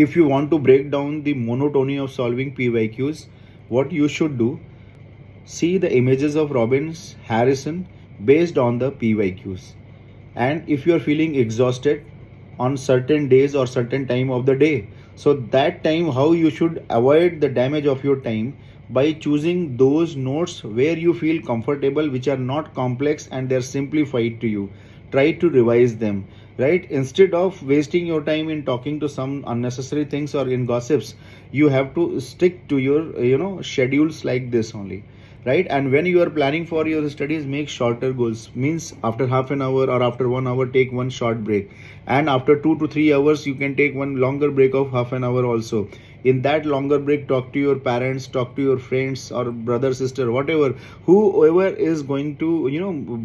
If you want to break down the monotony of solving PYQs, what you should do, see the images of Robbins Harrison based on the PYQs. And if you are feeling exhausted on certain days or certain time of the day, so that time how you should avoid the damage of your time by choosing those notes where you feel comfortable, which are not complex and they're simplified to you. Try to revise them, right? Instead of wasting your time in talking to some unnecessary things or in gossips, you have to stick to your schedules like this only, right? And when you are planning for your studies, make shorter goals. Means after half an hour or after 1 hour, take one short break, and after 2 to 3 hours you can take one longer break of half an hour also. In that longer break, talk to your parents, talk to your friends or brother, sister, whatever, whoever is going to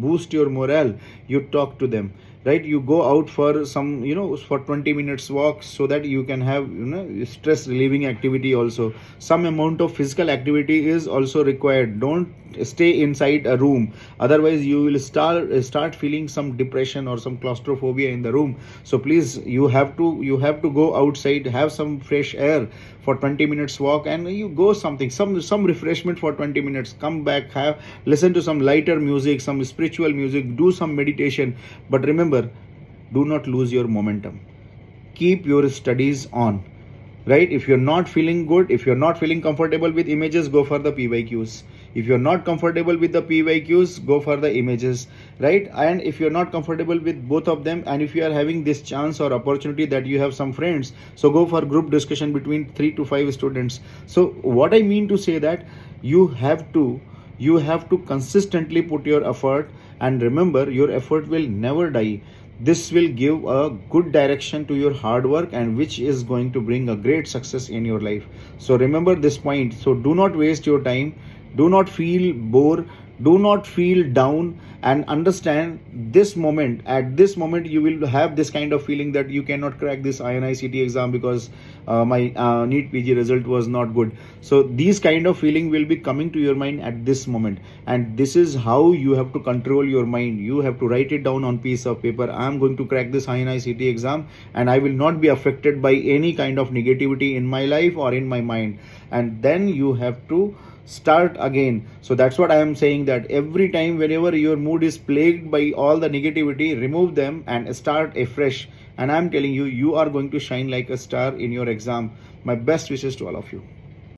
boost your morale. You talk to them, right? You go out for some for 20 minutes walk, so that you can have stress relieving activity also. Some amount of physical activity is also required. Don't stay inside a room, otherwise you will start feeling some depression or some claustrophobia in the room. So please, you have to go outside, have some fresh air for 20 minutes walk, and you go some refreshment for 20 minutes, come back, have listen to some lighter music, some spiritual music, do some meditation. But remember, do not lose your momentum. Keep your studies on, right? If you're not feeling good, if you're not feeling comfortable with images, go for the PYQs. If you're not comfortable with the PYQs, go for the images, right? And if you're not comfortable with both of them, and if you are having this chance or opportunity that you have some friends, so go for group discussion between 3 to 5 students. So what I mean to say that you have to consistently put your effort, and remember, your effort will never die. This will give a good direction to your hard work, and which is going to bring a great success in your life. So remember this point. So do not waste your time, do not feel bored, do not feel down, and understand this moment. At this moment you will have this kind of feeling that you cannot crack this INICT exam because my NEET PG result was not good. So these kind of feeling will be coming to your mind at this moment, and this is how you have to control your mind. You have to write it down on piece of paper. I am going to crack this INICT exam, and I will not be affected by any kind of negativity in my life or in my mind. And then you have to start again. So that's what I am saying, that every time whenever your mood is plagued by all the negativity, remove them and start afresh. And I'm telling you, you are going to shine like a star in your exam. My best wishes to all of you.